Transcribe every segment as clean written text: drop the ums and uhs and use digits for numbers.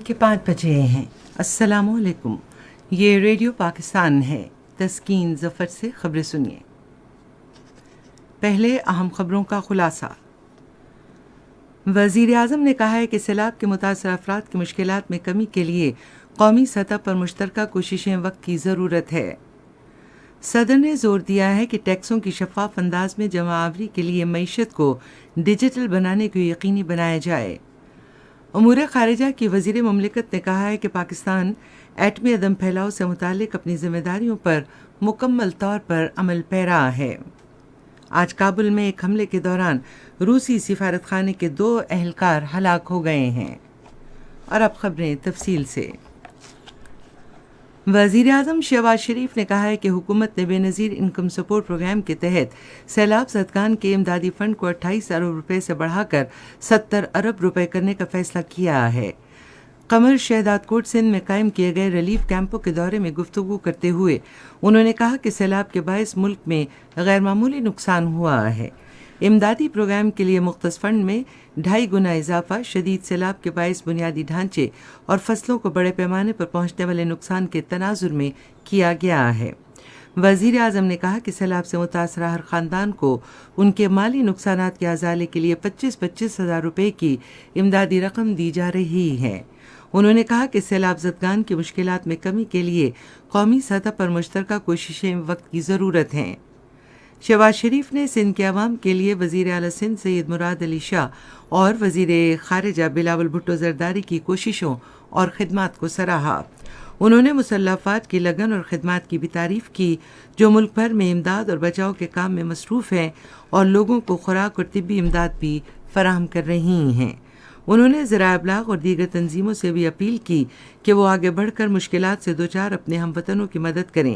کے 5 بجے ہیں۔ السلام علیکم، یہ ریڈیو پاکستان ہے۔ تسکین ظفر سے خبریں سنیے۔ پہلے اہم خبروں کا خلاصہ۔ وزیر اعظم نے کہا ہے کہ سیلاب کے متاثرہ افراد کی مشکلات میں کمی کے لیے قومی سطح پر مشترکہ کوششیں وقت کی ضرورت ہے۔ صدر نے زور دیا ہے کہ ٹیکسوں کی شفاف انداز میں جمع آوری کے لیے معیشت کو ڈیجیٹل بنانے کو یقینی بنایا جائے۔ امور خارجہ کی وزیر مملکت نے کہا ہے کہ پاکستان ایٹمی عدم پھیلاؤ سے متعلق اپنی ذمہ داریوں پر مکمل طور پر عمل پیرا ہے۔ آج کابل میں ایک حملے کے دوران روسی سفارت خانے کے 2 اہلکار ہلاک ہو گئے ہیں۔ اور اب خبریں تفصیل سے۔ وزیر اعظم شہباز شریف نے کہا ہے کہ حکومت نے بے نظیر انکم سپورٹ پروگرام کے تحت سیلاب زدگان کے امدادی فنڈ کو 28 ارب روپے سے بڑھا کر 70 ارب روپے کرنے کا فیصلہ کیا ہے۔ قمر شہداد کوٹ سندھ میں قائم کیے گئے ریلیف کیمپوں کے دورے میں گفتگو کرتے ہوئے انہوں نے کہا کہ سیلاب کے باعث ملک میں غیر معمولی نقصان ہوا ہے۔ امدادی پروگرام کے لیے مختص فنڈ میں 2.5 گنا اضافہ شدید سیلاب کے باعث بنیادی ڈھانچے اور فصلوں کو بڑے پیمانے پر پہنچنے والے نقصان کے تناظر میں کیا گیا ہے۔ وزیر اعظم نے کہا کہ سیلاب سے متاثرہ ہر خاندان کو ان کے مالی نقصانات کے ازالے کے لیے 25 ہزار روپے کی امدادی رقم دی جا رہی ہے۔ انہوں نے کہا کہ سیلاب زدگان کی مشکلات میں کمی کے لیے قومی سطح پر مشترکہ کوششیں وقت کی ضرورت ہیں۔ شہباز شریف نے سندھ کے عوام کے لیے وزیر اعلیٰ سندھ سید مراد علی شاہ اور وزیر خارجہ بلاول بھٹو زرداری کی کوششوں اور خدمات کو سراہا۔ انہوں نے مسلح افواج کی لگن اور خدمات کی بھی تعریف کی جو ملک بھر میں امداد اور بچاؤ کے کام میں مصروف ہیں اور لوگوں کو خوراک اور طبی امداد بھی فراہم کر رہی ہیں۔ انہوں نے ذرائع ابلاغ اور دیگر تنظیموں سے بھی اپیل کی کہ وہ آگے بڑھ کر مشکلات سے دوچار اپنے ہم وطنوں کی مدد کریں۔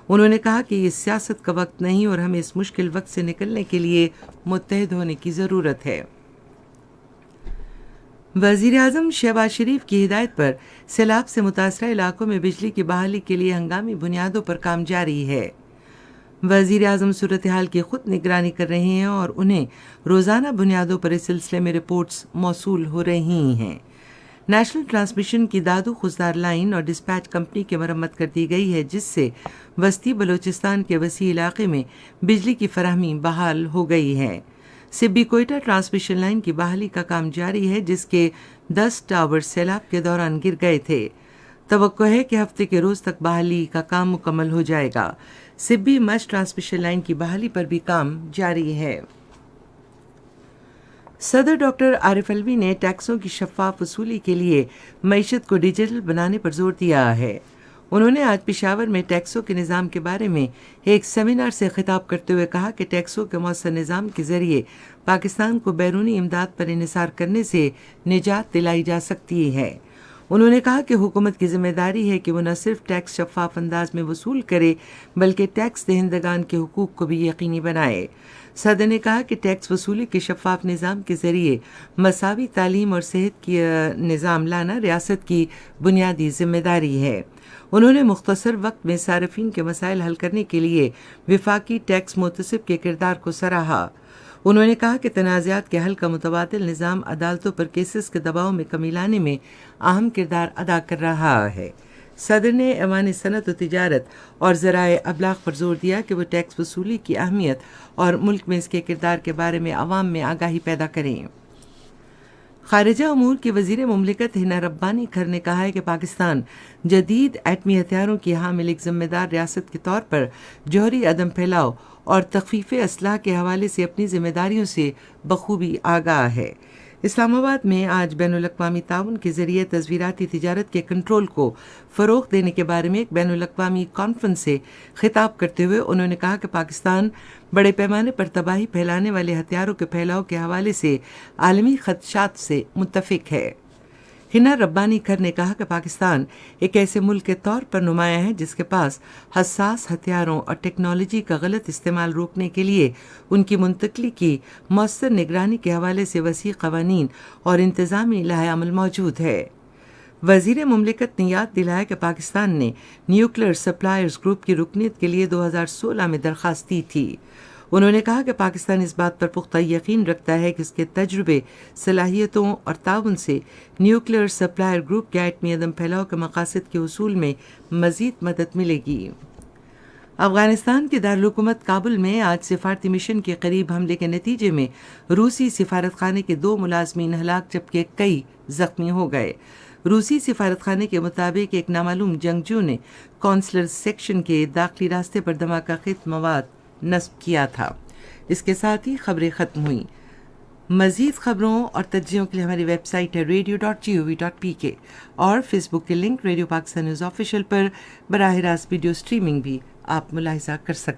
انہوں نے کہا کہ یہ سیاست کا وقت نہیں اور ہمیں اس مشکل وقت سے نکلنے کے لیے متحد ہونے کی ضرورت ہے۔ وزیر اعظم شہباز شریف کی ہدایت پر سیلاب سے متاثرہ علاقوں میں بجلی کی بحالی کے لیے ہنگامی بنیادوں پر کام جاری ہے۔ وزیر اعظم صورتحال کی خود نگرانی کر رہے ہیں اور انہیں روزانہ بنیادوں پر اس سلسلے میں رپورٹس موصول ہو رہی ہیں۔ نیشنل ٹرانسمیشن کی دادو خزدار لائن اور ڈسپیچ کمپنی کی مرمت کر دی گئی ہے جس سے وسطی بلوچستان کے وسیع علاقے میں بجلی کی فراہمی بحال ہو گئی ہے۔ سبی کوئٹہ ٹرانسمیشن لائن کی بحالی کا کام جاری ہے جس کے 10 ٹاور سیلاب کے دوران گر گئے تھے۔ توقع ہے کہ ہفتے کے روز تک بحالی کا کام مکمل ہو جائے گا۔ سبی مچ ٹرانسمیشن لائن کی بحالی پر بھی کام جاری ہے۔ صدر ڈاکٹر عارف علوی نے ٹیکسوں کی شفاف وصولی کے لیے معیشت کو ڈیجیٹل بنانے پر زور دیا ہے۔ انہوں نے آج پشاور میں ٹیکسوں کے نظام کے بارے میں ایک سیمینار سے خطاب کرتے ہوئے کہا کہ ٹیکسوں کے مؤثر نظام کے ذریعے پاکستان کو بیرونی امداد پر انحصار کرنے سے نجات دلائی جا سکتی ہے۔ انہوں نے کہا کہ حکومت کی ذمہ داری ہے کہ وہ نہ صرف ٹیکس شفاف انداز میں وصول کرے بلکہ ٹیکس دہندگان کے حقوق کو بھی یقینی بنائے۔ صدر نے کہا کہ ٹیکس وصولی کے شفاف نظام کے ذریعے مساوی تعلیم اور صحت کی نظام لانا ریاست کی بنیادی ذمہ داری ہے۔ انہوں نے مختصر وقت میں صارفین کے مسائل حل کرنے کے لیے وفاقی ٹیکس محتسب کے کردار کو سراہا۔ انہوں نے کہا کہ تنازعات کے حل کا متبادل نظام عدالتوں پر کیسز کے دباؤ میں کمی لانے میں اہم کردار ادا کر رہا ہے۔ صدر نے ایوان صنعت و تجارت اور ذرائع ابلاغ پر زور دیا کہ وہ ٹیکس وصولی کی اہمیت اور ملک میں اس کے کردار کے بارے میں عوام میں آگاہی پیدا کریں۔ خارجہ امور کی وزیر مملکت حنا ربانی کھر نے کہا ہے کہ پاکستان جدید ایٹمی ہتھیاروں کی حامل ایک ذمہ دار ریاست کے طور پر جوہری عدم پھیلاؤ اور تخفیف اسلحہ کے حوالے سے اپنی ذمہ داریوں سے بخوبی آگاہ ہے۔ اسلام آباد میں آج بین الاقوامی تعاون کے ذریعے تصویراتی تجارت کے کنٹرول کو فروغ دینے کے بارے میں ایک بین الاقوامی کانفرنس سے خطاب کرتے ہوئے انہوں نے کہا کہ پاکستان بڑے پیمانے پر تباہی پھیلانے والے ہتھیاروں کے پھیلاؤ کے حوالے سے عالمی خدشات سے متفق ہے۔ حنا ربانی کھر نے کہا کہ پاکستان ایک ایسے ملک کے طور پر نمایاں ہے جس کے پاس حساس ہتھیاروں اور ٹیکنالوجی کا غلط استعمال روکنے کے لیے ان کی منتقلی کی مؤثر نگرانی کے حوالے سے وسیع قوانین اور انتظامی لائحہ عمل موجود ہے۔ وزیر مملکت نے یاد دلایا کہ پاکستان نے نیوکلیئر سپلائرز گروپ کی رکنیت کے لیے 2016 میں درخواست دی تھی۔ انہوں نے کہا کہ پاکستان اس بات پر پختہ یقین رکھتا ہے کہ اس کے تجربے، صلاحیتوں اور تعاون سے نیوکلیئر سپلائر گروپ کے ایٹمی عدم پھیلاؤ کے مقاصد کے حصول میں مزید مدد ملے گی۔ افغانستان کے دارالحکومت کابل میں آج سفارتی مشن کے قریب حملے کے نتیجے میں روسی سفارت خانے کے 2 ملازمین ہلاک جبکہ کئی زخمی ہو گئے۔ روسی سفارت خانے کے مطابق ایک نامعلوم جنگجو نے کونسلر سیکشن کے داخلی راستے پر دھماکہ خیز مواد نصب کیا تھا۔ اس کے ساتھ ہی خبریں ختم ہوئیں۔ مزید خبروں اور تجزیوں کے لیے ہماری ویب سائٹ ہے radio.gov.pk اور فیس بک کے link radio Pakistan news official پر براہ راست ویڈیو سٹریمنگ بھی آپ ملاحظہ کر سکتے ہیں۔